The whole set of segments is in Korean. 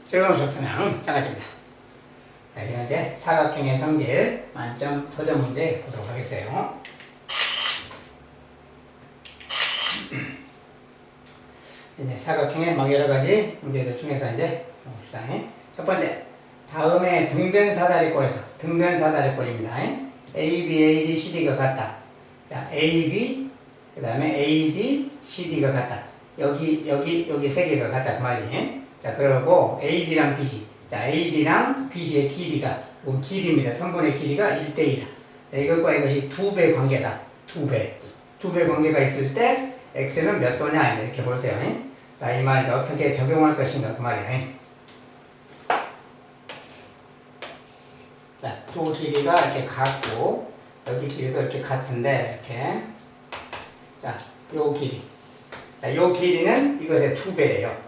즐거운 수업순항 장아찌입니다. 자, 이제 사각형의 성질 만점 토전 문제 보도록 하겠어요. 이제 사각형의 막 여러 가지 문제들 중에서 이제 봅시다. 첫 번째, 다음에 등변사다리꼴에서 등변사다리꼴입니다. AB, AD, CD가 같다. 자, AB, 그 다음에 AD, CD가 같다. 여기 세 개가 같다 그 말이지. 자, 그리고 AD랑 BC. 자, AD랑 BC의 길이가, 길이입니다. 선분의 길이가 1대2다. 이것과 이것이 2배 관계다. 2배. 2배 관계가 있을 때, X는 몇 도냐, 이렇게 보세요. 자, 이 말을 어떻게 적용할 것인가, 그 말이에요. 자, 두 길이가 이렇게 같고, 여기 길이도 이렇게 같은데, 이렇게. 자, 요 길이. 자, 요 길이는 이것의 2배예요.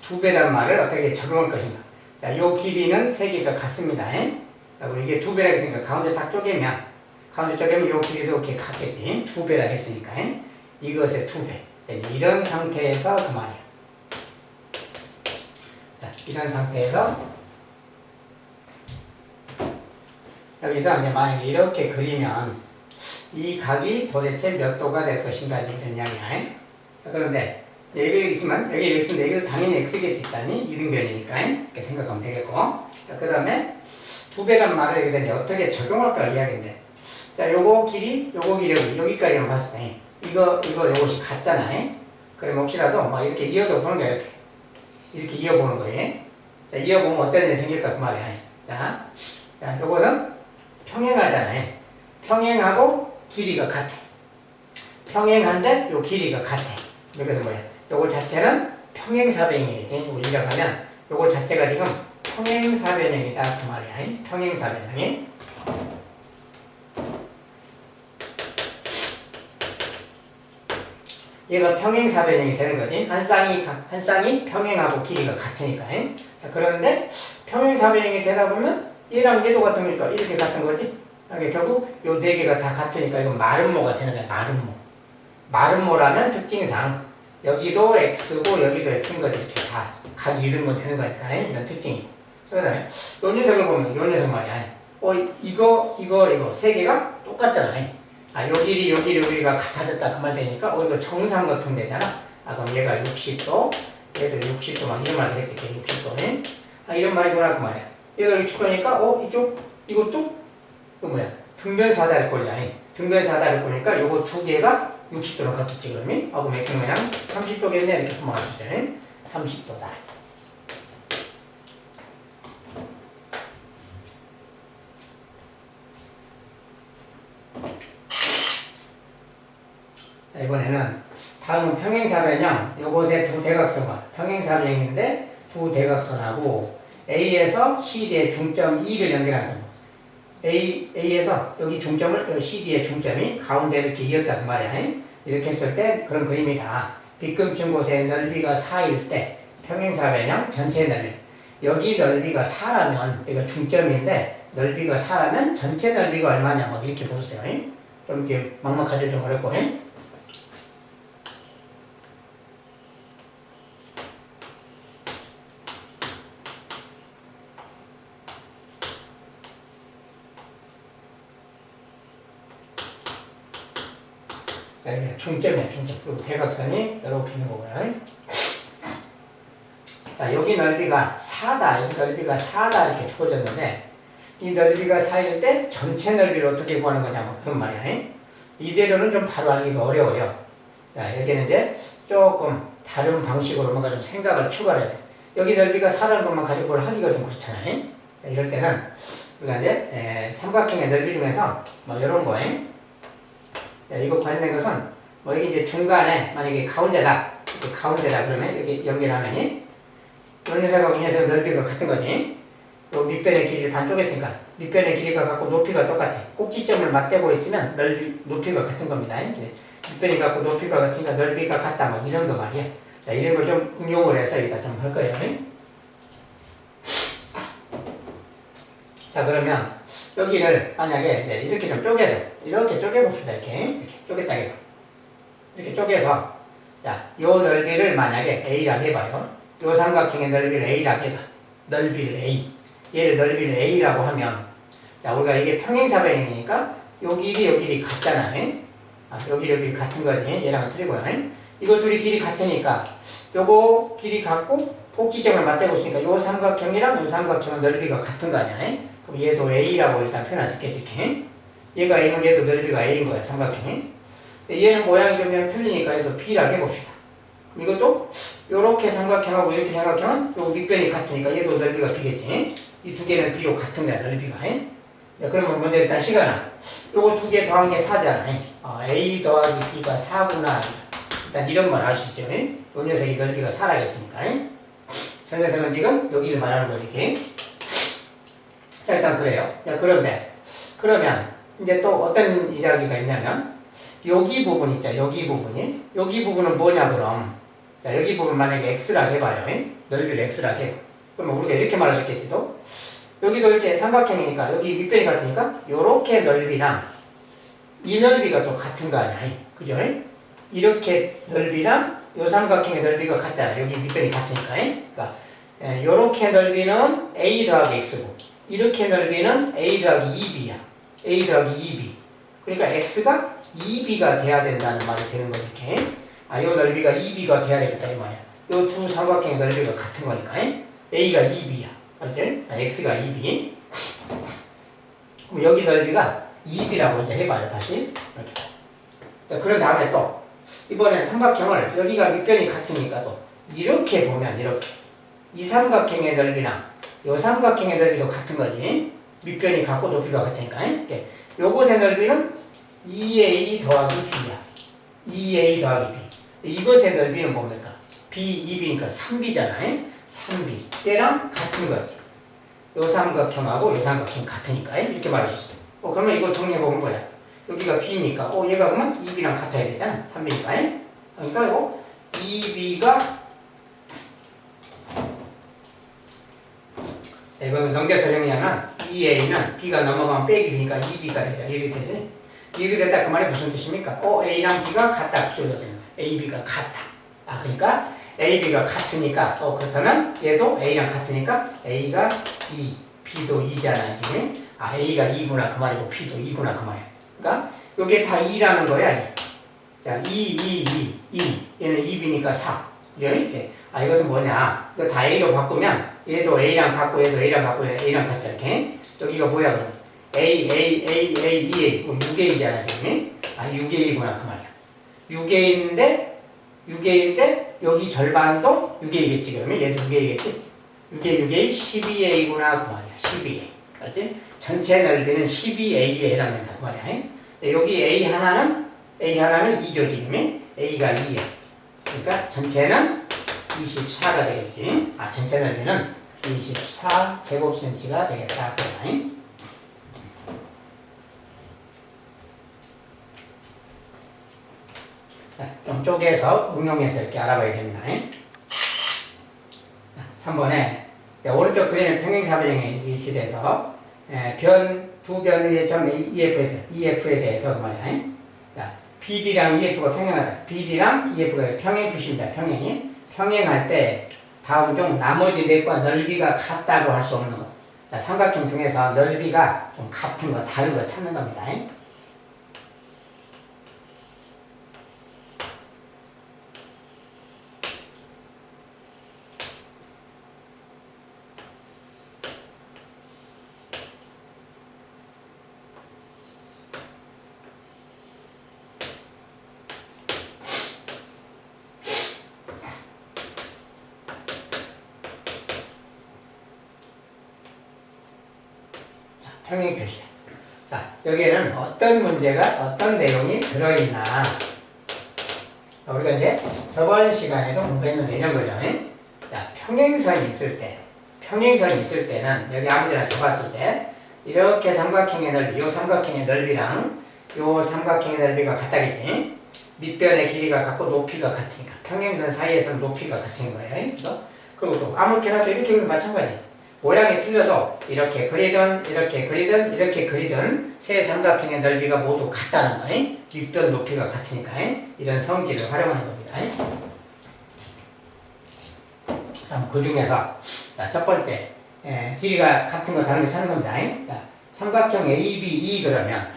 2배란 말을 어떻게 적용할 것인가. 자, 요 길이는 세 개가 같습니다. 자, 그리고 이게 2배라고 했으니까 가운데 딱 쪼개면 요 길이도 이렇게 같겠지. 2배라고 했으니까. 이것의 2배. 이런 상태에서 그 말이야. 자, 이런 상태에서 여기서 이제 만약에 이렇게 그리면 이 각이 도대체 몇 도가 될 것인가 이런 이야기야. 자, 그런데 여기 있으면 여기 x인데 이거 당연히 x겠지 있다니 이등변이니까 이렇게 생각하면 되겠고. 자, 그 다음에 2배란 말을 여기서 이제 어떻게 적용할까 이야기인데. 자, 요거 길이 여기까지만 봤을 때 요것이 같잖아. 그럼 혹시라도 막 이렇게 이어도 보는 거야. 이렇게 이어보는 거예요. 자, 이어보면 어떤 일이 생길까 그 말이야. 자, 요것은 평행하잖아요. 평행하고 길이가 같아. 평행한데 요 길이가 같아. 여기서 뭐야? 요거 자체는 평행사변형이 우리가 가면 요거 자체가 지금 평행사변형이다 그 말이야. 평행사변형이. 얘가 평행사변형이 되는 거지. 한 쌍이 평행하고 길이가 같으니까. 자, 그런데 평행사변형이 되다 보면 얘랑 얘도 같은 거니까 이렇게 같은 거지. 결국 요 네 개가 다 같으니까 이건 마름모가 되는 거야. 마름모. 마름모라는 특징상 여기도 X고 여기도 X인 거지. 이렇게 다 각 이름은 되는 거니까 이런 특징이. 그 다음에 요 녀석을 보면 요 녀석 말이야. 이거 세 개가 똑같잖아. 요 길이 우리가 같아졌다 그 말 되니까 이거 정삼각형 되잖아. 그럼 얘가 60도, 얘도 60도 막 이런 말 되겠지. 60도네. 이런 말이구나 그 말이야. 얘가 60도니까 이것도 등변사다리꼴이야. 등변사다리꼴이니까 요거 두 개가 60도로 같았지 그러면? 그럼 이렇게 그냥 30도겠네 이렇게 넘어가시죠. 30도다. 자, 이번에는 다음은 평행사변형. 요것의 두 대각선과 평행사변형인데 두 대각선하고 A에서 CD의 중점 E를 연결해서 A에서 여기 중점을 CD의 중점이 가운데 이렇게 이었다 그 말이야. 이렇게 했을 때 그런 그림이다. 빗금친 곳의 넓이가 4일 때 평행사변형 전체 넓이. 여기 넓이가 4라면 여기가 중점인데 넓이가 4라면 전체 넓이가 얼마냐 막 이렇게 보세요. 좀 이렇게 막막하죠. 좀 어렵고. 중점이야, 중점. 그리고 대각선이 이렇게 있는 거고요. 자, 여기 넓이가 4다. 여기 넓이가 4다. 이렇게 주어졌는데, 이 넓이가 4일 때 전체 넓이를 어떻게 구하는 거냐, 뭐 그런 말이야. 이대로는 좀 바로 알기가 어려워요. 자, 여기는 이제 조금 다른 방식으로 뭔가 좀 생각을 추가를 해. 여기 넓이가 4라는 것만 가지고 하기가 좀 그렇잖아요. 자, 이럴 때는, 우리가 이제, 삼각형의 넓이 중에서 뭐 이런 거에, 이거 관련된 것은 여기 이제 중간에 만약에 가운데다 그러면 여기 연결하면 이 녀석하고 이 녀석 넓이가 같은 거지. 요 밑변의 길이를 반쪽했으니까 밑변의 길이가 같고 높이가 똑같아. 꼭지점을 맞대고 있으면 높이가 같은 겁니다. 밑변이 같고 높이가 같으니까 넓이가 같다 뭐 이런 거 말이야. 자, 이런 걸 좀 응용을 해서 여기다 좀 할 거예요. 자, 그러면 여기를 만약에 이렇게 좀 쪼개서 이렇게 쪼개봅시다. 이렇게 쪼갰다 해봐. 이렇게 쪼개서 자, 요 넓이를 만약에 A라고 해봐요. 요 삼각형의 넓이를 A라고 해봐. 넓이를 A. 얘를 넓이를 A라고 하면, 자, 우리가 이게 평행사변이니까 요 길이 같잖아. 요 길이 같은 거지. 얘랑 틀리고요. 이거 둘이 길이 같으니까 요거 길이 같고 꼭지점을 맞대고 있으니까 요 삼각형이랑 요 삼각형은 넓이가 같은 거 아니야. 그럼 얘도 A라고 일단 표현할 수 있겠지. 얘가 A면 얘도 넓이가 A인 거야, 삼각형이. 얘는 모양이 좀 틀리니까 얘도 B라고 해봅시다. 이것도 요렇게 삼각형하고 이렇게 삼각형은 요 밑변이 같으니까 얘도 넓이가 B겠지. 이 두 개는 B로 같은 거야, 넓이가. 그러면 먼저 일단 시간아. 요거 두 개 더한 게 4잖아. A 더하기 B가 4구나. 일단 이런 말 알 수 있죠. 요 녀석이 넓이가 4라겠으니까. 저 녀석은 지금 여기를 말하는 거지. 이렇게. 자, 일단 그래요. 자, 그러면 이제 또 어떤 이야기가 있냐면 여기 부분 있죠. 여기 부분이. 여기 부분은 뭐냐 그럼. 자, 여기 부분 만약에 X라고 해봐요. 넓이를 X라고 해. 그러면 우리가 이렇게 말할 수 있겠지도. 여기도 이렇게 삼각형이니까 여기 밑변이 같으니까 요렇게 넓이랑 이 넓이가 또 같은 거 아니야. 그죠? 이렇게 넓이랑 요 삼각형의 넓이가 같잖아. 여기 밑변이 같으니까. 그러니까 요렇게 넓이는 A 더하기 X고 이렇게 넓이는 A 더하기 2B야. A 더하기 2B. 그러니까 X가 2B가 돼야 된다는 말이 되는 거지. 이렇게. 요 넓이가 2B가 돼야 되겠다 이 말이야. 요 두 삼각형의 넓이가 같은 거니까. A가 2B야. 알지? X가 2B. 그럼 여기 넓이가 2B라고 이제 해봐요, 다시. 이렇게. 자, 그런 다음에 또, 이번에는 삼각형을, 여기가 밑변이 같으니까 또, 이렇게 보면, 이렇게. 이 삼각형의 넓이랑, 요 삼각형의 넓이도 같은 거지. 밑변이 같고 높이가 같으니까. 요것의 넓이는 2A 더하기 B야. 2A 더하기 B. 이것의 넓이는 뭡니까? B, 2B니까 3B잖아요. 3B. 얘랑 같은 거지. 요 삼각형하고 요 삼각형 같으니까. 이렇게 말할 수 있어. 그러면 이거 정리해보면 뭐야? 여기가 B니까, 얘가 그러면 2B랑 같아야 되잖아. 3B니까. 그러니까 이거 2B가, 이거 넘겨서 정리하면 2A는 B가 넘어가면 빼기 B니까 2B가 되죠. 이렇게 되지. 이렇게 됐다. 그 말이 무슨 뜻입니까? A랑 B가 같다. 키워져야 되는 거야. AB가 같다. 그러니까 AB가 같으니까 그렇다면 얘도 A랑 같으니까 A가 2, B도 2잖아. 이게. A가 2구나 그 말이고 B도 2구나 그 말이야. 그러니까 이게 다 2라는 거야. 자, 2. 얘는 2B니까 4. 이게 이것은 뭐냐? 이거 다 A로 바꾸면 얘도 A랑 같고 얘도 A랑 같고 A랑 같다 이렇게. 여기가 뭐야 그럼? A, 2A. 6A잖아 지금. 6A구나 그 말이야. 6A인데 여기 절반도 6A겠지 그러면 얘도 6A겠지? 6A 12A구나 그 말이야. 12A. 알았지? 전체 넓이는 12A에 해당된다 그 말이야. 여기 A 하나는 2죠 지금. A가 2야. 그러니까 전체는 24가 되겠지. 전체 넓이는 24 제곱센치가 되겠다. 그러나? 좀 쪼개서 응용해서 이렇게 알아봐야 됩니다. 3번에 오른쪽 그림의 평행사변형의 시대에서 두 변의 점 EF에 대해서 그 말이야. BD랑 EF가 평행하다. BD랑 EF가 평행 표시입니다. 평행할 때 다음 중 나머지 넷과 넓이가 같다고 할 수 없는 것. 삼각형 중에서 넓이가 좀 같은 거, 다른 거 찾는 겁니다. 평행 표시. 자, 여기에는 어떤 문제가, 어떤 내용이 들어있나. 우리가 이제 저번 시간에도 공부했는데 이런 거죠. 자, 평행선이 있을 때는 여기 아무데나 접었을 때 이렇게 삼각형의 넓이, 요 삼각형의 넓이랑 요 삼각형의 넓이가 같다겠지. 밑변의 길이가 같고 높이가 같으니까 평행선 사이에서는 높이가 같은 거예요. 그리고 또 아무렇게나 또 이렇게 그리면 마찬가지. 모양이 틀려도 이렇게 그리든 세 삼각형의 넓이가 모두 같다는 거예요. 밑변 높이가 같으니까 이런 성질을 활용하는 겁니다. 그럼 그 중에서 첫 번째 길이가 같은 거 다른 거 찾는 겁니다. 자, 삼각형 ABE 그러면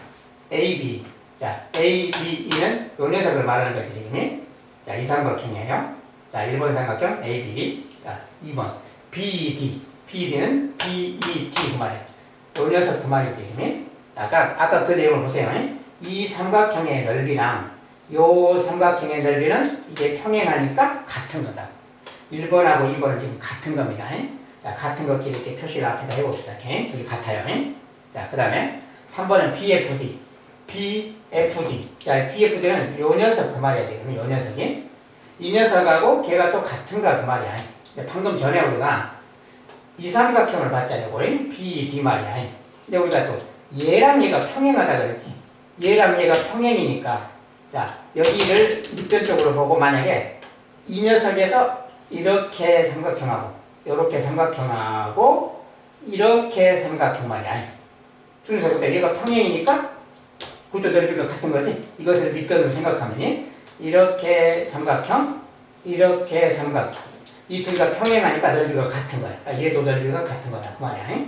AB, 자, ABE는 요 녀석을 말하는 거지, 지금. 자, 이 삼각형이에요. 자, 1번 삼각형 AB. 자, 2번 BD. BD는 BED 그 말이에요. 요 녀석 그 말이지, 지금. 아까 그 내용을 보세요. 이 삼각형의 넓이랑 요 삼각형의 넓이는 이게 평행하니까 같은 거다. 1번하고 2번은 지금 같은 겁니다. 자, 같은 것끼리 이렇게 표시를 앞에다 해봅시다. 이렇게. 둘이 같아요. 자, 그 다음에 3번은 BFD. BFD. 자, BFD는 요 녀석 그 말이야, 지금. 요 녀석이. 이 녀석하고 걔가 또 같은가 그 말이야. 방금 전에 우리가 이 삼각형을 봤잖아요. BD 말이야. 근데 우리가 또 얘랑 얘가 평행하다 그랬지. 얘랑 얘가 평행이니까. 자, 여기를 밑변 쪽으로 보고 만약에 이 녀석에서 이렇게 삼각형하고 이렇게 삼각형하고 이렇게 삼각형 말이야. 그래서 그때 얘가 평행이니까 구조 넓이가 같은 거지. 이것을 밑변으로 생각하면 이렇게 삼각형, 이렇게 삼각형. 이 둘 다 평행하니까 넓이가 같은 거야. 얘도 넓이가 같은 거다. 그 말이야.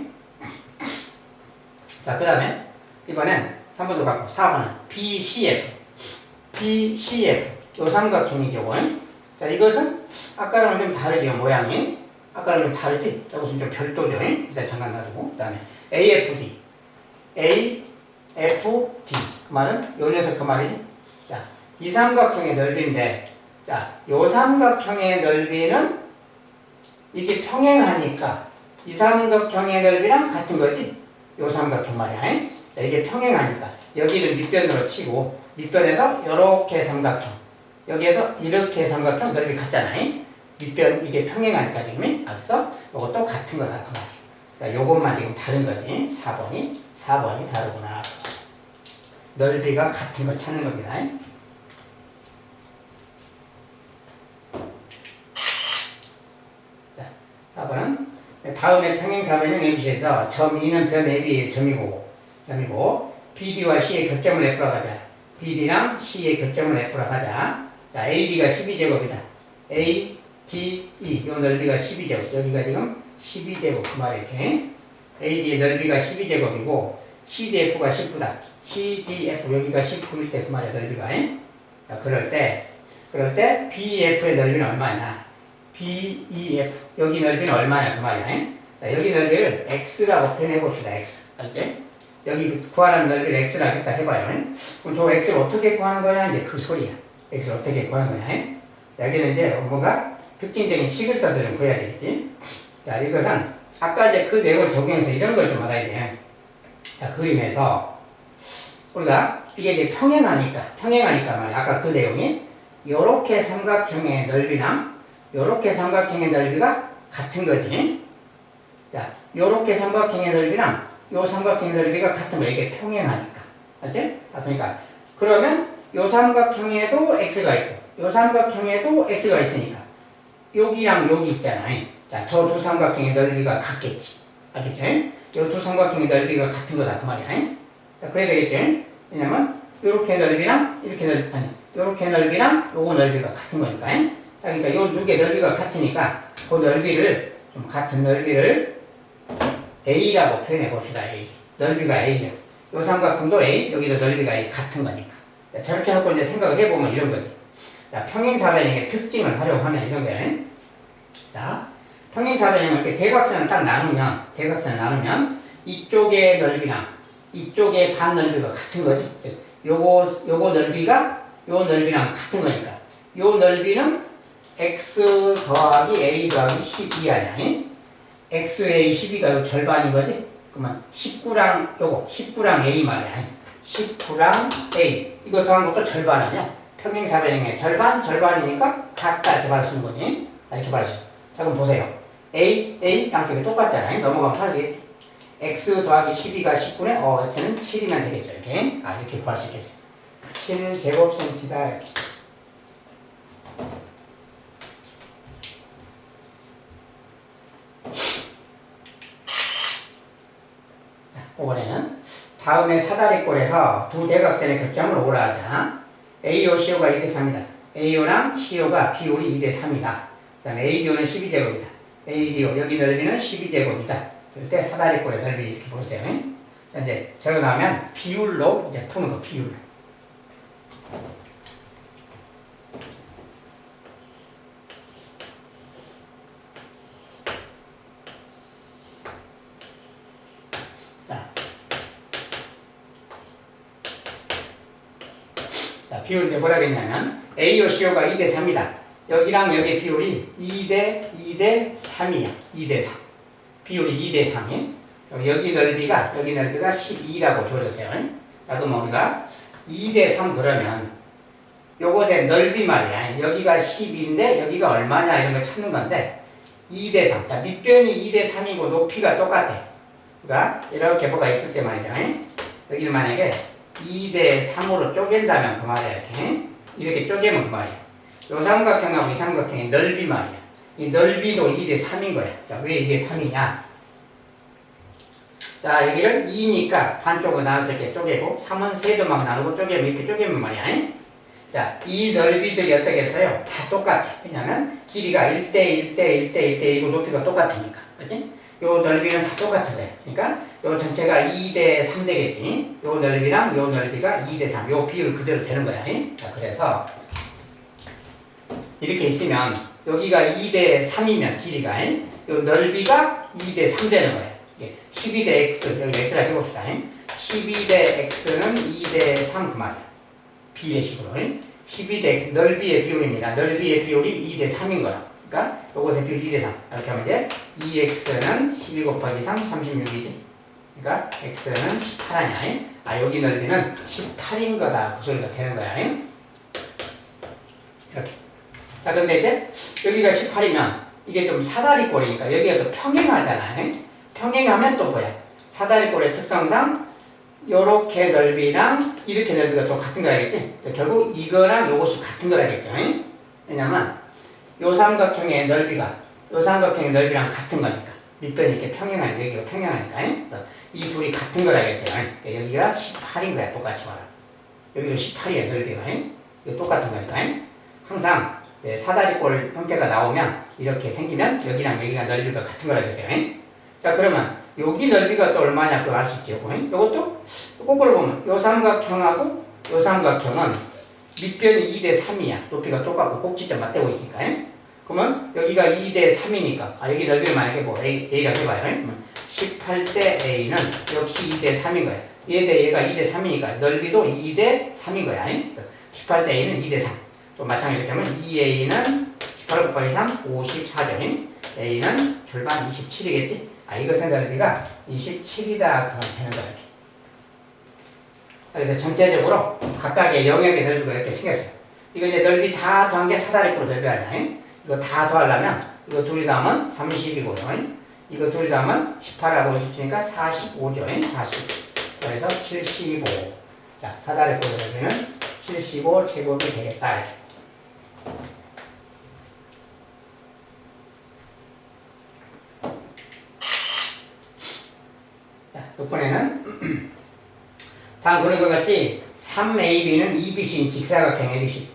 자, 그 다음에 이번엔 3번도 갖고 4번은 BCF. BCF. 요 삼각형이죠. 자, 이것은 아까랑은 좀 다르죠. 모양이. 아까랑 좀 다르지? 저것은 좀 별도죠. 일단 잠깐 놔두고. 그 다음에 AFD. AFD. 그 말은 요 녀석 그 말이지. 자, 이 삼각형의 넓이인데, 자, 요 삼각형의 넓이는 이게 평행하니까 이 삼각형의 넓이랑 같은 거지. 요 삼각형 말이야. 자, 이게 평행하니까 여기를 밑변으로 치고 밑변에서 이렇게 삼각형, 여기에서 이렇게 삼각형 넓이 같잖아. 밑변 이게 평행하니까 지금. 그래서 이것도 같은 거다 그 말이야. 자, 요것만 지금 다른 거지. 4번이 다르구나. 넓이가 같은 걸 찾는 겁니다. 자, 4번은 다음에 평행사변형 ABC에서 점 2는 변 AB의 점이고 BD와 C의 교점을 F라고 하자. BD랑 C의 교점을 F라고 하자. 자, AD가 12제곱이다. AGE 요 넓이가 12제곱. 여기가 지금 12제곱 그 말이 이렇게. AD의 넓이가 12제곱이고 CDF가 19다. CDF 여기가 19일 때 그 말이야 넓이가. 자, 그럴 때 BF의 넓이는 얼마냐? BEF 여기 넓이는 얼마냐 그 말이야. 자, 여기 넓이를 X라고 표현해봅시다. X. 알지? 여기 구하는 넓이를 X라고 했다 해봐요. 그럼 저 X를 어떻게 구하는 거냐? 이제 그 소리야. X를 어떻게 구하는 거냐? 여기는 이제 뭔가 특징적인 식을 써서 좀 구해야 되겠지. 자, 이것은 아까 이제 그 내용을 적용해서 이런 걸 좀 알아야 돼. 자, 그림에서 우리가 이게 이제 평행하니까 말이야. 아까 그 내용이 요렇게 삼각형의 넓이랑 요렇게 삼각형의 넓이가 같은 거지. 자, 요렇게 삼각형의 넓이랑 요 삼각형의 넓이가 같은 거야. 이게 평행하니까. 알지? 그러니까 그러면 요 삼각형에도 x가 있고 요 삼각형에도 x가 있으니까 여기랑 여기 있잖아. 자, 저 두 삼각형의 넓이가 같겠지. 알겠죠? 요 두 삼각형의 넓이가 같은 거다 그 말이야. 자, 그래야 되겠죠? 왜냐면 요렇게 넓이랑 이렇게 넓이 아니 요렇게 넓이랑 요거 넓이가 같은 거니까. 자, 그러니까 요 두 개 넓이가 같으니까 그 넓이를 좀 같은 넓이를 A라고 표현해 봅시다. A. 넓이가 A죠. 요 삼각형도 A, 여기도 넓이가 A 같은 거니까. 자, 저렇게 해놓고 이제 생각을 해보면 이런 거지. 자, 평행사변형의 특징을 활용하면 이런 거예요. 자, 평행사변형을 이렇게 대각선을 딱 나누면 이쪽의 넓이랑 이쪽의 반 넓이가 같은 거지. 즉, 요거 넓이가 요 넓이랑 같은 거니까. 요 넓이는 x 더하기 a 더하기 12 아니야. xa 12가 요 절반인 거지. 그러면 19랑 a 말이야. 19랑 a 이거 더한 것도 절반 아니야. 평행사변형의 절반이니까 같다 이렇게 말할 수 있는 거지. 이렇게 말할 수 있어. 자, 그럼 보세요. a 양쪽이 똑같잖아요. 넘어가면 사라지겠지. x 더하기 12가 19네. x는 7이면 되겠죠. 이렇게. 이렇게 구할 수 있겠어. 7제곱cm다 이렇게. 이번에는 다음에 사다리꼴에서 두 대각선의 교점을 오라하자. AO, CO가 2대 3이다. AO랑 CO가 비율이 2대 3이다. 그 다음에 ADO는 12제곱이다. ADO 여기 넓이는 12제곱이다. 그럴 때 사다리꼴의 넓이 이렇게 보세요. 자, 이제 저기 나오면 비율로 이제 푸는 거 비율. 자, 비율 이제 뭐라고 했냐면 A요 CO가 2대 3이다. 여기랑 여기 비율이 2대 3이야. 2대 3. 비율이 2대 3이. 여기 넓이가 12라고 주어졌어요. 자, 그럼 우리가 2대 3 그러면 요것의 넓이 말이야. 여기가 10인데 여기가 얼마냐 이런 걸 찾는 건데 2대 3. 자, 밑변이 2대 3이고 높이가 똑같아. 그러니까 이렇게 뭐가 있을 때 말이죠. 여기를 만약에 2대 3으로 쪼갠다면 그 말이야. 이렇게 쪼개면 그 말이야. 요 삼각형하고 이 삼각형의 넓이 말이야. 이 넓이도 2대 3인 거야. 자, 왜 2대 3이냐? 자, 여기를 2니까 반쪽으로 나눴을 때 쪼개고 3은 세조막 나누고 쪼개면 이렇게 쪼개면 말이야. 자, 이 넓이들이 어떻게 했어요? 다 똑같아. 왜냐면 길이가 1대1대1대1대1이고 높이가 똑같으니까. 그렇지? 요 넓이는 다 똑같은 거야. 그러니까 요 전체가 2대 3 되겠지. 요 넓이랑 요 넓이가 2대 3. 요 비율 그대로 되는 거야. 자, 그래서 이렇게 있으면 여기가 2대 3이면 길이가 요 넓이가 2대 3 되는 거야. 12대 x 여기 x라 해봅시다. 12대 x는 2대 3 그 말이야. 비례식으로 12대 x 넓이의 비율입니다. 넓이의 비율이 2대 3인 거라. 그러니까 요것의 비율 2대 3 이렇게 하면 이제 2x는 12 곱하기 3 36이지. 그러니까 x는 18 아니야. 아, 여기 넓이는 18인 거다. 그 소리가 되는 거야. 이렇게. 자, 그런데 이제 여기가 18이면 이게 좀 사다리꼴이니까 여기가 또 평행하잖아. 평행하면 또 뭐야? 사다리꼴의 특성상 요렇게 넓이랑 이렇게 넓이가 또 같은 거라겠지? 결국 이거랑 요것이 같은 거라겠죠? 왜냐면 요 삼각형의 넓이가 요 삼각형의 넓이랑 같은 거니까 밑변이 이렇게 평행하니까 여기가 평행하니까 이 둘이 같은 거라겠어요. 그러니까 여기가 18인 거야. 똑같이 말하. 여기도 18이야 넓이가. 이거 똑같은 거니까 항상 사다리꼴 형태가 나오면 이렇게 생기면 여기랑 여기가 넓이가 같은 거라겠어요. 자, 그러면 여기 넓이가 또 얼마냐 그걸 알 수 있죠. 이것도 거꾸로 보면 요 삼각형하고 요 삼각형은 밑변이 2대 3이야. 높이가 똑같고 꼭지점 맞대고 있으니까. 그러면 여기가 2대 3이니까 여기 넓이를 만약에 뭐 A라고 해봐요. 18대 A는 역시 2대 3인 거야. 얘 대 얘가 2대 3이니까 넓이도 2대 3인 거야. 18대 A는 2대 3. 또 마찬가지로 이렇게 하면 2A는 18 곱하기 3 54점. A는 절반 27이겠지. 이것의 넓이가 27이다. 그러면 되는 거야. 그래서 전체적으로 각각의 영역의 넓이가 이렇게 생겼어요. 이거 이제 넓이 다 더한 게 사다리꼴 넓이 아니야. 이거 다 더하려면 이거 둘이 더하면 30이고요. 이거 둘이 더하면 18하고 27이니까 45죠. 40. 그래서 75. 자, 사다리꼴 넓이는 75 제곱이 되겠다. 이렇게. 자, 이번에는 다음 그림과 같이 3AB는 EBC인 직사각형 ABC.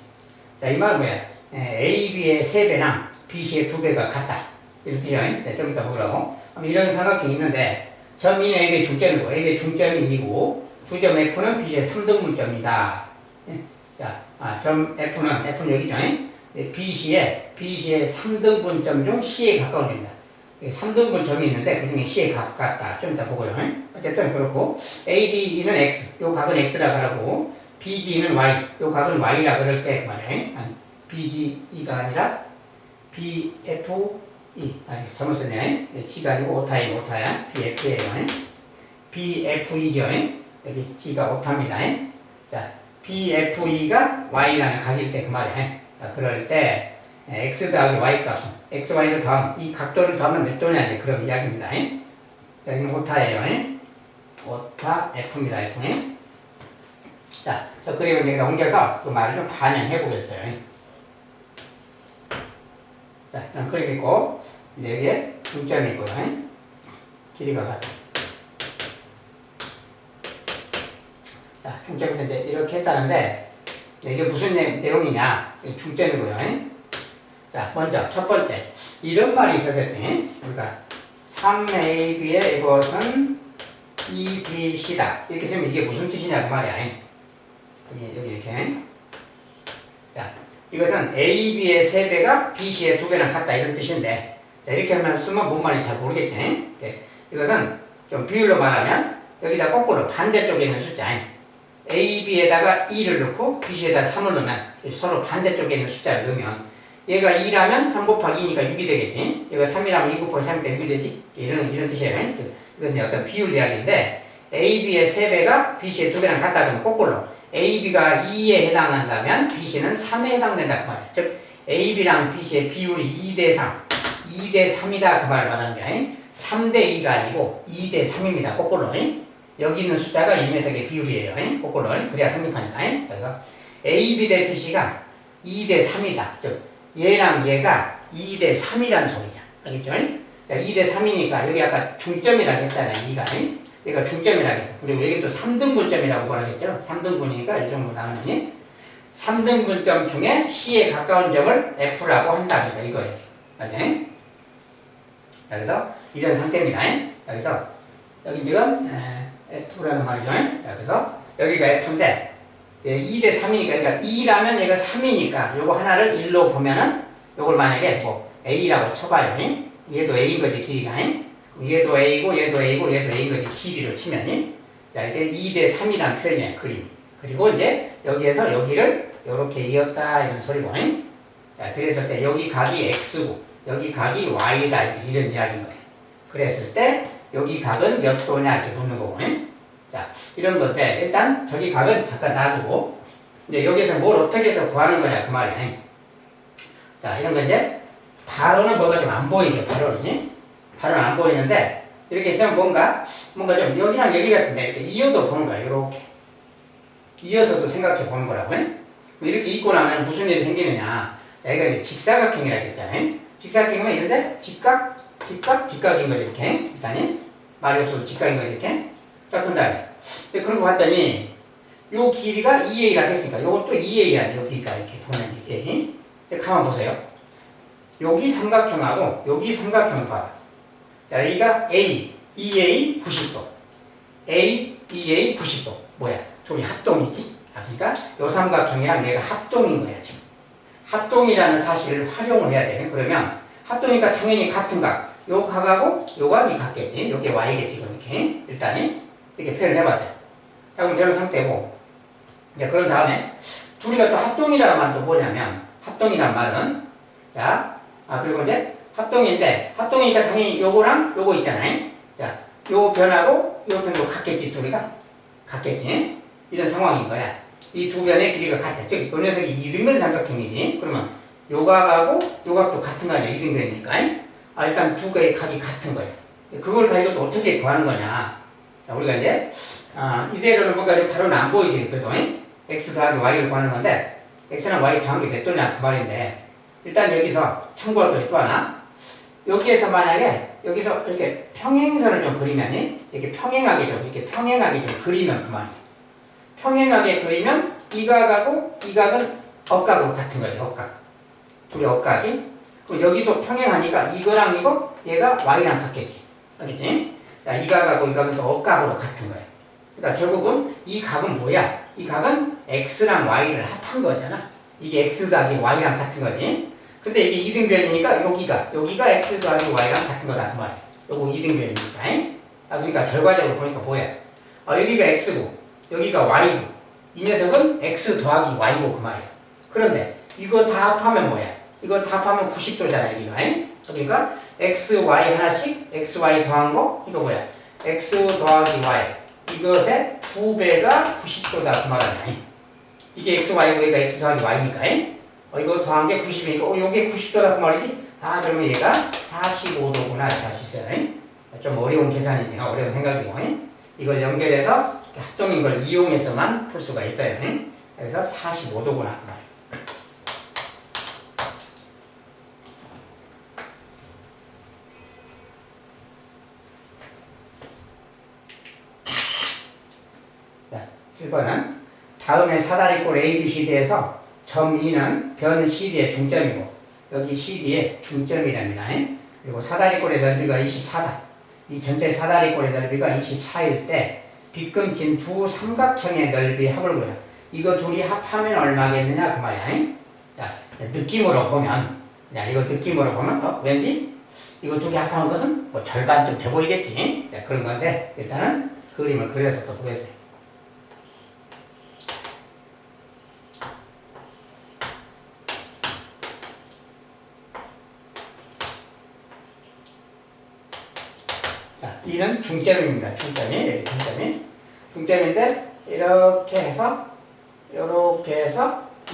자, 이 말은 뭐야? AB의 3배나 BC의 2배가 같다. 이런 뜻이죠. 좀 이따 보라고. 이런 삼각형이 있는데, 점 E는 AB의 중점이고, AB의 중점이 2고, 주점 F는 BC의 3등분점이다. 자, 점 F는 여기죠. BC의 3등분점 중 C에 가까운 점이다. 3등분 점이 있는데 그 중에 C에 가깝다. 좀 이따 보고요. 어쨌든 그렇고 AD는 X, 요 각은 X라 그러고 BG는 Y, 요 각은 Y라 그럴 때 말이야. BGE가 아니라 BFE. 잘못 썼네. G가 아니고 오타야. BFE예요. BFE죠. 여기 G가 오타입니다. 자, BFE가 Y라는 각일 때 그 말이야. 자, 그럴 때 x 더하기 y 값은 x, y를 더하면 이 각도를 더하면 몇 도냐 이제 그런 이야기입니다. 여기는 오타예요. 오타 F입니다. F. 자, 저 그림을 여기다 옮겨서 그 말을 좀 반영해 보겠어요. 자, 이런 그림 있고 이제 여기에 중점이 있고요. 길이가 같다. 자, 중점에서 이제 이렇게 했다는데 이게 무슨 내용이냐? 중점이고요. 자, 먼저 첫 번째 이런 말이 있었거든. 우리가 3AB의 이것은 EBC다. 이렇게 쓰면 이게 무슨 뜻이냐 그 말이야. 여기 이렇게. 자, 이것은 AB의 3배가 BC의 2배랑 같다 이런 뜻인데, 자, 이렇게 하면 쓰면 뭔 말인지 잘 모르겠지. 이것은 좀 비율로 말하면 여기다 거꾸로 반대쪽에 있는 숫자 AB에다가 2를 넣고 BC에다 3을 넣으면 서로 반대쪽에 있는 숫자를 넣으면 얘가 2라면 3 곱하기 2니까 6이 되겠지. 얘가 3이라면 2 곱하기 3이니까 6이 되지. 이런 뜻이에요. 이것은 어떤 비율 이야기인데 AB의 3배가 BC의 2배랑 같다 그러면 거꾸로 AB가 2에 해당한다면 BC는 3에 해당된다 그 말이야. 즉 AB랑 BC의 비율이 2대 3, 2대 3이다 그 말을 말하는 게 3대 2가 아니고 2대 3입니다. 거꾸로. 여기 있는 숫자가 이 녀석의 비율이에요. 거꾸로. 그래야 성립하니까. 그래서 AB 대 BC가 2대 3이다. 즉 얘랑 얘가 2대 3이라는 소리야. 알겠죠? 자, 2대 3이니까 여기 아까 중점이라고 했잖아요. 2가. 얘가 중점이라고 했어. 그리고 여기 또 3등분점이라고 뭐라겠죠? 3등분이니까 이 정도 나오면 3등분점 중에 C에 가까운 점을 F라고 한다. 그러니까 이거예요. 알겠죠? 자, 그래서 이런 상태입니다. 여기서 여기 지금 F라는 말이죠. 자, 그래서 여기가 F인데 2대 3이니까 그러니까 2라면 얘가 3이니까 요거 하나를 1로 보면은 요걸 만약에 뭐 A라고 쳐봐요. 얘도 A인 거지 길이가. 얘도 A고 얘도 A고 얘도 A인 거지 길이로 치면. 자, 이게 2대 3이라는 표현이에요. 그림이. 그리고 이제 여기에서 여기를 요렇게 이었다 이런 소리고. 자, 그랬을 때 여기 각이 X고 여기 각이 Y다 이런 이야기인 거예요. 그랬을 때 여기 각은 몇 도냐 이렇게 묻는 거고. 자, 이런 건데 일단 저기 각은 잠깐 놔두고 이제 여기서 뭘 어떻게 해서 구하는 거냐 그 말이야. 자, 이런 거 이제 바로는 뭐가 좀 안 보이죠. 바로는 안 보이는데 이렇게 있으면 뭔가 좀 여기랑 여기 같은데 이렇게 이어도 보는 거야. 이렇게 이어서도 생각해 보는 거라고. 이렇게 있고 나면 무슨 일이 생기느냐. 자, 이거 이제 직사각형이라고 했잖아요. 직사각형이면 이런데 직각인 거죠. 이렇게 일단은 말이 없어도 직각인 거죠. 이렇게. 자, 그 다음에 그런 거 봤더니 요 길이가 2A라고 했으니까 요것도 2A야. 요 길이가 이렇게 보면 이게. 가만 보세요. 여기 삼각형하고 여기 삼각형 봐. 자, 여기가 A, 2A 90도. A, 2A 90도. 뭐야? 둘이 합동이지. 그러니까 요 삼각형이랑 얘가 합동인 거야, 지금. 합동이라는 사실을 활용을 해야 돼. 그러면 합동이니까 당연히 같은 각. 요 각하고 요 각이 같겠지. 요게 Y겠지. 그럼 이렇게 일단은 이렇게 표현을 해봤어요. 자, 그럼 저런 상태고. 이제 그런 다음에 둘이가 또 합동이라는 말은 또 뭐냐면 합동이란 말은 자, 그리고 이제 합동인데 합동이니까 당연히 요거랑 요거 있잖아요. 자, 요 변하고 요 변도 같겠지. 둘이가 같겠지. 이런 상황인 거야. 이 두 변의 길이가 같아. 즉, 요 녀석이 이등변 삼각형이지. 그러면 요 각하고 요 각도 같은 거 아니야. 이등변이니까. 일단 두 개의 각이 같은 거야. 그걸 가지고 또 어떻게 구하는 거냐. 자, 우리가 이제 이대로는 뭔가 바로는 안 보이지. 그래도 x 더하기 y를 구하는 건데 x랑 y 더한 게 몇 도냐 그 말인데 일단 여기서 참고할 것이 또 하나. 여기에서 만약에 여기서 이렇게 평행선을 좀 그리면 이렇게 평행하게 좀 그리면 그 말이에요. 평행하게 그리면 이 각하고 이 각은 억각으로 같은 거죠. 억각. 둘이 억각이. 그럼 여기도 평행하니까 이거랑 이거 얘가 y랑 같겠지. 알겠지? 자, 이 각하고 이 각은 또 억각으로 같은 거예요. 그러니까 결국은 이 각은 뭐야? 이 각은 x랑 y를 합한 거잖아. 이게 x 더하기 y랑 같은 거지. 근데 이게 이등변이니까 여기가 x 더하기 y랑 같은 거다 그 말이야. 요거 이등변이니까. 그러니까 결과적으로 보니까 뭐야? 여기가 x고 여기가 y고 이 녀석은 x 더하기 y고 그 말이야. 그런데 이거 다 합하면 뭐야? 이거 다 합하면 90도잖아 여기가. 그러니까 x, y 하나씩 x, y 더한 거 이거 뭐야? x 더하기 y 이것의 2배가 90도다 그 말 아니야. 이게 x, y고 얘가 x 더하기 y니까 이거 더한 게 90이니까 요게 90도다 그 말이지? 그러면 얘가 45도구나 이렇게 할 수 있어요. 좀 어려운 계산이지. 어려운 생각이고 이걸 연결해서 합동인 걸 이용해서만 풀 수가 있어요. 그래서 45도구나 그 말. 자, 7번은 다음에 사다리꼴 ABCD에서 점 E는 변 CD의 중점이고 여기 CD의 중점이랍니다. 그리고 사다리꼴의 넓이가 24다. 이 전체 사다리꼴의 넓이가 24일 때 빗금진 두 삼각형의 넓이 합을 구하자. 이거 둘이 합하면 얼마겠느냐 그 말이야. 자, 느낌으로 보면, 야, 이거 느낌으로 보면 왠지 이거 두 개 합하는 것은 뭐 절반쯤 돼 보이겠지. 자, 그런 건데 일단은 그림을 그려서 또 보겠어요. 자, D는 중점입니다. 중점이, 여기 중점인데, 이렇게 해서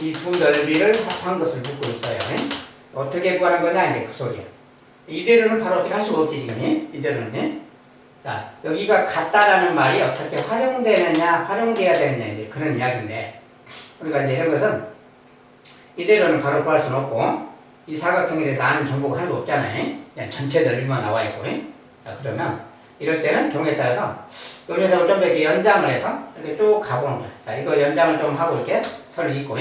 이 두 넓이를 합한 것을 묻고 있어요. 어떻게 구하는 거냐, 이제 그 소리야. 이대로는 바로 어떻게 할 수가 없지, 지금. 이대로는. 자, 여기가 같다라는 말이 어떻게 활용돼야 되느냐, 이제 그런 이야기인데. 그러니까 이제 이런 것은 이대로는 바로 구할 수는 없고, 이 사각형에 대해서 아는 정보가 하나도 없잖아요. 그냥 전체 넓이만 나와 있고. 자, 그러면 이럴 때는 경우에 따라서 이 녀석을 좀 더 이렇게 연장을 해서 이렇게 쭉 가보는 거야. 자, 이거 연장을 좀 하고 이렇게 선을 잇고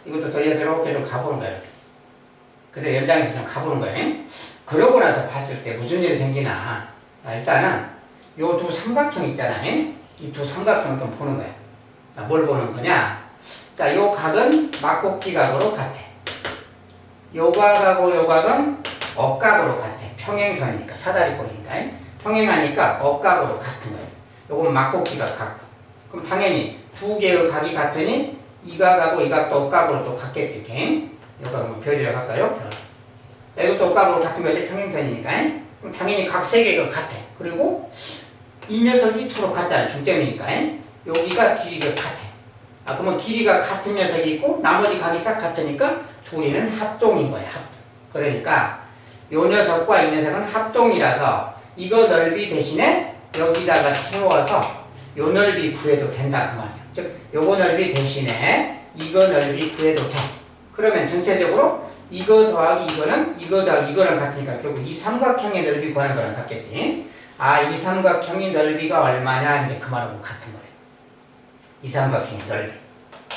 이것도 더 이렇게 좀 가보는 거야. 이렇게. 그래서 연장해서 좀 가보는 거예요. 그러고 나서 봤을 때 무슨 일이 생기나. 자, 일단은 요 두 삼각형 있잖아요. 이 두 삼각형을 좀 보는 거야. 자, 뭘 보는 거냐. 자, 요 각은 막곡지각으로 같아. 요 각하고 요 각은 억각으로 같아. 평행선이니까, 사다리꼴이니까. 평행하니까 억각으로 같은 거예요. 요건 막곡지각 같고. 그럼 당연히 두 개의 각이 같으니 이 각하고 이 각도 억각으로 또 같겠지, 이렇게. 요거 한번 별이라고 할까요? 별. 자, 이것도 억각으로 같은 거지, 평행선이니까. 그럼 당연히 각 세 개가 같아. 그리고 이 녀석이 서로 같다는 중점이니까. 여기가 길이가 같아. 아, 그러면 길이가 같은 녀석이 있고 나머지 각이 싹 같으니까 둘이는 합동인 거야, 합동. 그러니까 요 녀석과 이 녀석은 합동이라서 이거 넓이 대신에 여기다가 채워서 요 넓이 구해도 된다 그 말이야. 즉 요거 넓이 대신에 이거 넓이 구해도 돼. 그러면 전체적으로 이거 더하기 이거는 이거 더하기 이거랑 같으니까 결국 이 삼각형의 넓이 구하는 거랑 같겠지. 아, 이 삼각형의 넓이가 얼마냐 이제 그 말하고 같은 거예요. 이 삼각형의 넓이.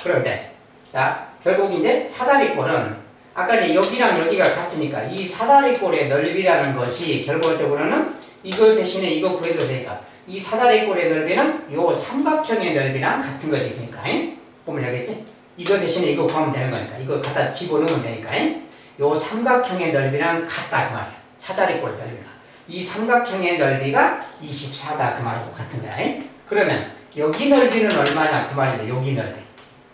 그런데 자, 결국 이제 사다리꼴은 아까 이제 여기랑 여기가 같으니까 이 사다리꼴의 넓이라는 것이 결과적으로는 이거 대신에 이거 구해도 되니까 이 사다리꼴의 넓이는 요 삼각형의 넓이랑 같은 거지. 그러니까 보면 알겠지? 이거 대신에 이거 구하면 되는 거니까 이거 갖다 집어넣으면 되니까 요 삼각형의 넓이랑 같다 그 말이야. 사다리꼴의 넓이가. 이 삼각형의 넓이가 24다 그 말하고 같은 거야. 그러면 여기 넓이는 얼마냐 그 말인데 여기 넓이.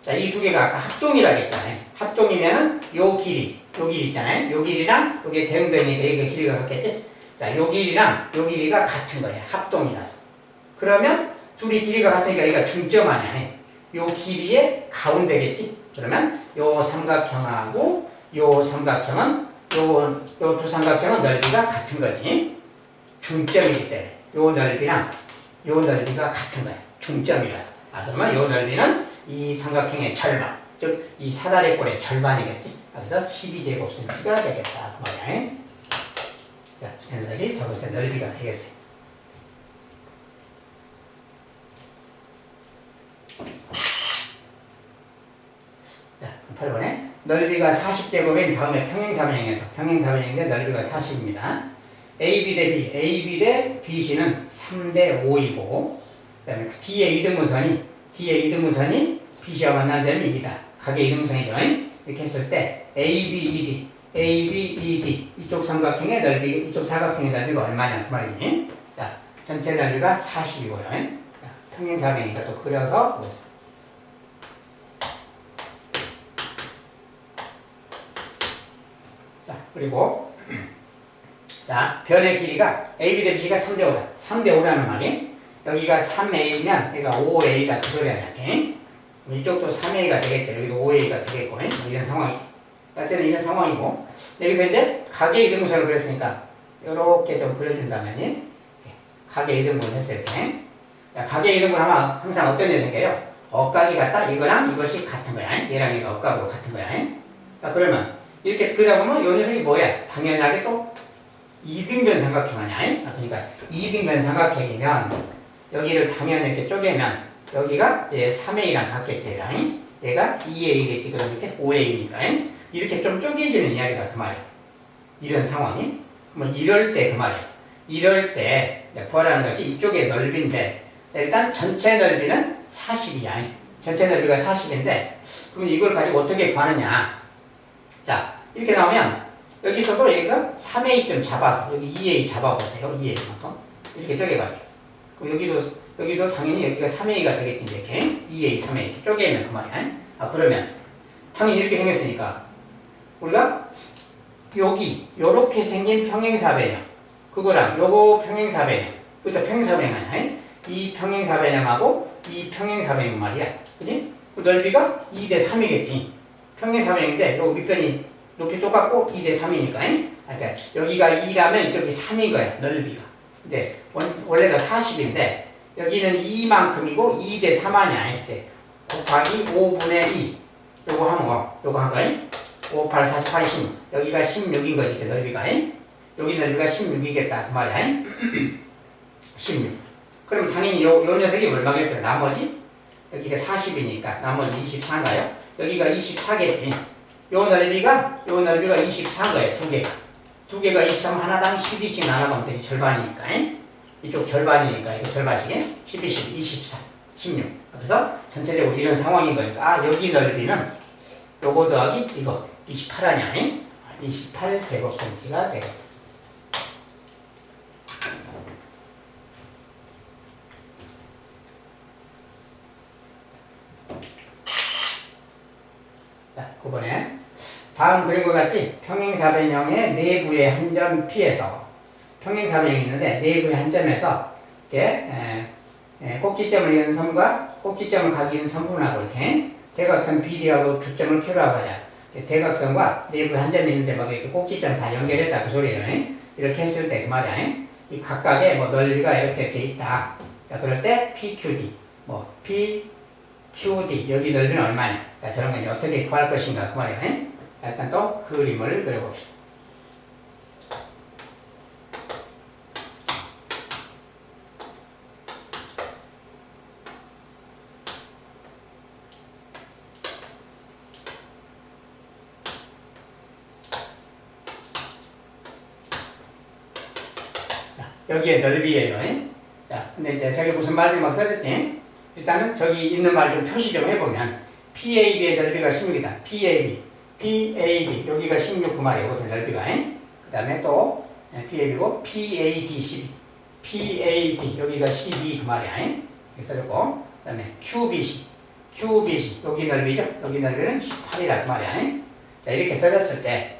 자, 이 두 개가 아까 합동이라고 했잖아요. 합동이면은 요 길이 있잖아요. 요 길이랑 요게 대응되니까 이게 길이가 같겠지? 자, 요 길이랑 요 길이가 같은 거예요. 합동이라서. 그러면 둘이 길이가 같으니까 여기가 중점 아니야. 요 길이의 가운데겠지? 그러면 요 삼각형하고 요 삼각형은 요 두 삼각형은 넓이가 같은 거지. 중점이기 때문에 요 넓이랑 요 넓이가 같은 거야. 중점이라서. 아, 그러면 요 넓이는 이 삼각형의 절반, 즉 이 사다리꼴의 절반이겠지. 그래서 12제곱cm가 되겠다 그 말이야. 자, 녀석이 저것의 넓이가 되겠어요. 자, 8번에 넓이가 40제곱인 다음에 평행사변형인데 넓이가 40입니다. AB 대 B, AB 대 BC는 3대 5이고 그 다음에 D의 이등분선이 BC와 만난다면 이기다. 각의 이등분선이죠. 이렇게 했을 때 AB, ED 이쪽 삼각형의 넓이, 이쪽 사각형의 넓이가 얼마냐 그 말이지. 자, 전체 넓이가 40이고요. 자, 평행사변이니까 또 그려서 보겠습니다. 자, 그리고 자, 변의 길이가 AB 대 BC가 3대 5다. 3대 5라는 말이 여기가 3A면 여기가 5A다 그 소리야. 이렇게. 이쪽도 3A가 되겠죠. 여기도 5A가 되겠고 이런 상황이지. 어쨌든 이런 상황이고 여기서 이제 각의 이등분선을 그렸으니까 이렇게 좀 그려준다면 각의 이등분을 했을 때 자, 각의 이등분 하면 항상 어떤 일이 생겨요? 억각이 같다? 이거랑 이것이 같은 거야. 얘랑 얘가 억각으로 같은 거야. 자, 그러면 이렇게 그리다 보면 이 녀석이 뭐야? 당연하게 또 이등변 삼각형 아니야? 그러니까 이등변 삼각형이면 여기를 당연히 이렇게 쪼개면 여기가 얘 3A랑 같겠지. 얘가 2A겠지. 그럼 이렇게 5A니까 이렇게 좀 쪼개지는 이야기다 그 말이야. 이런 상황이. 뭐 이럴 때 그 말이야. 이럴 때 구하라는 것이 이쪽의 넓이인데 일단 전체 넓이는 40이야. 전체 넓이가 40인데 그럼 이걸 가지고 어떻게 구하느냐. 자 이렇게 나오면 여기서도 3a 좀 잡아서 여기 2a 잡아보세요. 2a만큼 이렇게 쪼개볼게요. 그럼 여기도 당연히 여기가 3a가 되겠지. 이렇게 2a, 3a 이렇게 쪼개면 그 말이야. 그러면 당연히 이렇게 생겼으니까 우리가 여기 요렇게 생긴 평행사변형 그거랑 요거 평행사변형 그것도 평행사변형 아니야? 이 평행사변형하고 이 평행사변형 말이야. 그지? 그 넓이가 2대 3이겠지. 평행사변형인데 요 밑변이 높이 똑같고 2대 3이니까. 그러니까 여기가 2라면 이쪽이 3인 거야. 넓이가. 근데 원래가 40인데 여기는 2만큼이고 2대 3 아니야. 했을 때 곱하기 5분의 2 요거 하면 요거 한 거야. 5, 8, 48, 16 여기가 16인 거지. 그 넓이가. 여기 넓이가 16이겠다. 그 말이야. 16 그럼 당연히 요 녀석이 얼마겠어요? 나머지 여기가 40이니까 나머지 24인가요? 여기가 24겠지. 요 넓이가 24인 거예요. 두 개가 23 하나당 12씩 나눠가면 되지. 절반이니까. 이쪽 절반이니까 이거 절반씩 12, 12, 24, 16 그래서 전체적으로 이런 상황인 거니까 여기 넓이는 요거 더하기 이거 28 아니야? 28제곱cm가 되겠다. 자, 9번에 다음 그림과 같이 평행사변형의 내부의 한 점 P에서 평행사변형이 있는데 내부의 한 점에서 이렇게 꼭지점을 이은 선과 꼭지점을 가기는 선분하고 이렇게 대각선 BD하고 교점을 Q라고 하자. 대각선과 내부의 한 점이 있는데 막 이렇게 꼭지점 다 연결했다 그 소리예요. 이렇게 했을 때 그 말이야. 이 각각의 뭐 넓이가 이렇게 있다. 자, 그럴 때 PQD, 뭐 PQD 여기 넓이는 얼마냐? 자, 저런 건 이제 어떻게 구할 것인가 그 말이야. 일단 또 그림을 그려봅시다. 자, 여기에 넓이에요. 자, 근데 이제 저기 무슨 말들이 막 써졌지? 일단은 저기 있는 말 좀 표시 좀 해보면 PAB의 넓이가 16이다. PAB 여기가 16 그 말이에요. 이것은 넓이가. 그 다음에 또 PAB고 PAD 12 PAD 여기가 12 그 말이야. 이렇게 써줬고 그 다음에 QBC 여기 넓이죠. 여기 넓이는 18이다 그 말이야. 자 이렇게 써졌을 때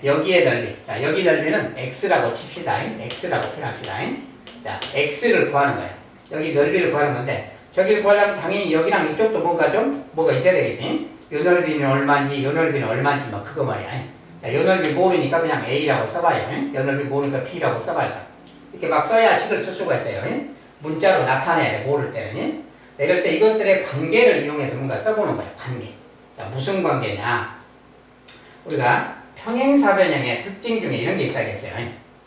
여기의 넓이 자 여기 넓이는 X라고 칩시다. X라고 표현합시다. 자 X를 구하는 거야. 여기 넓이를 구하는 건데 저기를 구하려면 당연히 여기랑 이쪽도 뭐가 있어야 되겠지. 요 넓이는 얼마인지 요 넓이는 얼마인지 막 그거 말이야. 자, 요 넓이 모르니까 그냥 A라고 써봐요. 요 넓이 모르니까 B라고 써봐요. 이렇게 막 써야 식을 쓸 수가 있어요. 문자로 나타내야 돼. 모를 때는. 자, 이럴 때 이것들의 관계를 이용해서 뭔가 써보는 거예요. 관계. 자, 무슨 관계냐. 우리가 평행사변형의 특징 중에 이런 게 있다겠어요.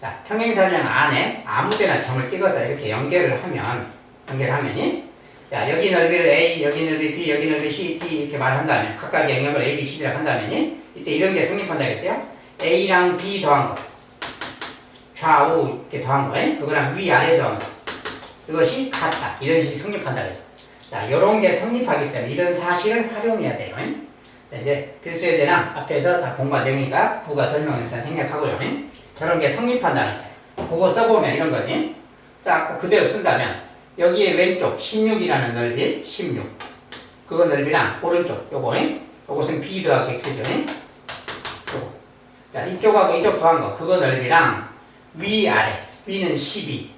자, 평행사변형 안에 아무데나 점을 찍어서 이렇게 연결하면이 자, 여기 넓이를 A, 여기 넓이 B, 여기 넓이 C, D 이렇게 말한다면 각각의 영역을 A, B, C라고 한다면 이때 이런 게 성립한다겠어요? A랑 B 더한 거 좌우 이렇게 더한 거 그거랑 위아래 더한 거 이것이 같다 이런 식이 성립한다 그랬어. 자, 요런 게 성립하기 때문에 이런 사실을 활용해야 돼요. 자, 이제 필수 예제랑 앞에서 다 공부한 내용이니까 부가 설명을 일단 생략하고요. 저런 게 성립한다는 거예요. 그거 써보면 이런 거지. 자, 그대로 쓴다면 여기에 왼쪽 16이라는 넓이 16 그거 넓이랑 오른쪽 요것은 B 더하기 X죠. 요거. 자 이쪽하고 이쪽 더한 거 그거 넓이랑 위아래 위는 12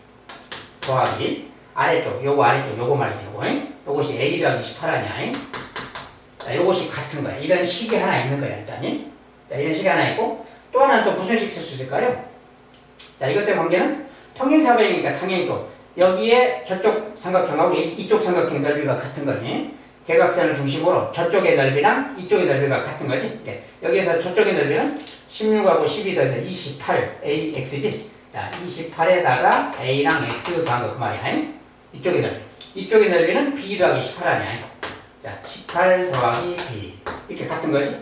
더하기 아래쪽 요거 말이죠. 요것이 A 더하기 18 아니야. 자 요것이 같은 거야. 이런 식이 하나 있는 거야 일단이. 자 이런 식이 하나 있고 또 하나는 또 무슨 식 쓸 수 있을까요? 자 이것들의 관계는 평행사변이니까 당연히 또 여기에 저쪽 삼각형하고 이쪽 삼각형 넓이가 같은 거지. 대각선을 중심으로 저쪽의 넓이랑 이쪽의 넓이가 같은 거지. 여기에서 저쪽의 넓이는 16하고 12 더해서 28 AX지. 자, 28에다가 A랑 X 더한 거 그 말이야. 이쪽의 넓이는 B 더하기 18 아니야. 자, 18 더하기 B 이렇게 같은 거지.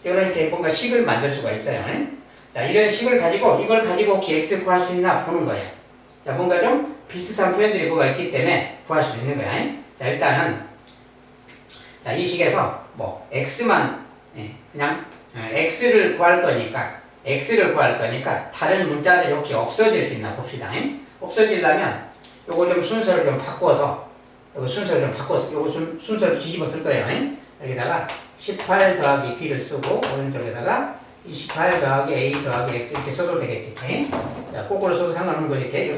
이거는 이렇게 뭔가 식을 만들 수가 있어요. 자, 이런 식을 가지고 이걸 가지고 혹시 x 구할 수 있나 보는 거예요. 자, 뭔가 좀 비슷한 표현들이 뭐가 있기 때문에 구할 수 있는 거야. 자, 일단은 자, 이 식에서 뭐 x만 그냥 x를 구할 거니까 다른 문자들이 혹시 없어질 수 있나 봅시다. 없어지려면 요거 좀 순서를 좀 바꿔서 요거 순서를 뒤집어 쓸 거예요. 여기다가 18 더하기 b를 쓰고 오른쪽에다가 28 더하기 a 더하기 x 이렇게 써도 되겠지. 자, 거꾸로 써도 상관없는 거 이렇게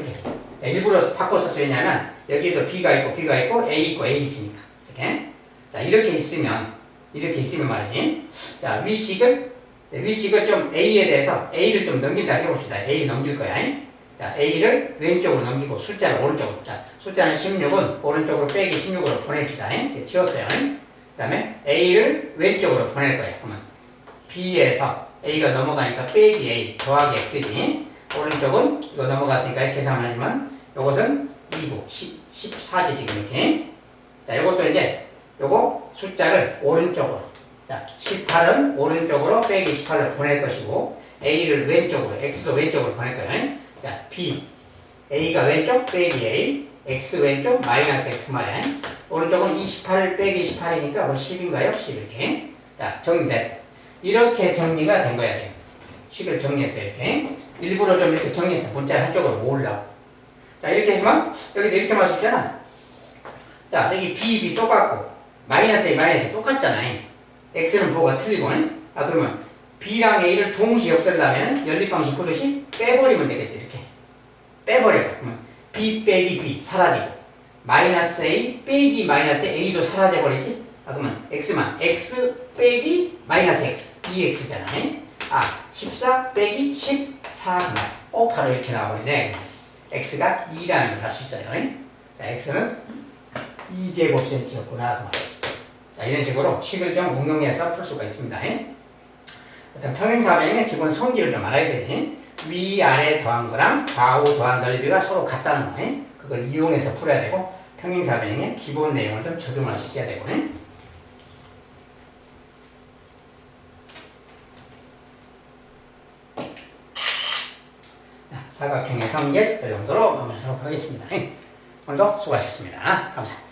일부러 바꿔서 왜냐면 여기에도 b가 있고 a 있고 a 있으니까 이렇게. 자, 이렇게 있으면 말이지. 자, 위식을 좀 a에 대해서 a를 좀 넘긴다 해봅시다. a 넘길 거야. 자, a를 왼쪽으로 넘기고 숫자를 오른쪽으로. 자, 숫자는 16은 오른쪽으로 빼기 16으로 보냅시다. 치웠어요. 그 다음에 a를 왼쪽으로 보낼 거예요. 그러면 b에서 a가 넘어가니까 빼기 a 더하기 x지. 오른쪽은 이거 넘어갔으니까 이렇게 계산하지만 요것은 2고 14지 지금 이렇게. 자, 요것도 이제 요거 숫자를 오른쪽으로. 자, 18은 오른쪽으로 빼기 18을 보낼 것이고 a를 왼쪽으로, x도 왼쪽으로 보낼 거예요. 자, b a가 왼쪽 빼기 a, x 왼쪽 마이너스 x 말이야. 오른쪽은 28 빼기 18이니까 뭐 10인가요? 10 이렇게. 자, 정리됐어. 이렇게 정리가 된 거야 지금. 식을 정리했어요 이렇게. 일부러 좀 이렇게 정리했어. 문자를 한쪽으로 모으려고. 자, 이렇게 했으면 여기서 이렇게 말할 수 있잖아. 자, 여기 b 똑같고 마이너스 a 마이너스 똑같잖아. x는 부호가 틀리고. 그러면 b랑 a를 동시에 없애려면 연립방식 구듯이 빼버리면 되겠지. 이렇게 빼버려. 그러면 b 빼기 b 사라지고 마이너스 a 빼기 마이너스 a도 사라져버리지. 그러면 x만 x 빼기 마이너스 x 2x잖아. 14 빼기 14 바로 이렇게 나와버리네. x가 2라는 걸 할 수 있어요. 자, x는 2제곱cm였구나. 자, 이런 식으로 식을 좀 응용해서 풀 수가 있습니다. 일단 평행사변의 기본 성질을 좀 알아야 되지. 위아래 더한 거랑 좌우 더한 넓이가 서로 같다는 거. 그걸 이용해서 풀어야 되고 평행사변의 기본 내용을 좀 적용할 수 있어야 되고. 사각형의 성질 이 정도로 마무리하도록 하겠습니다. 오늘도 수고하셨습니다. 감사합니다.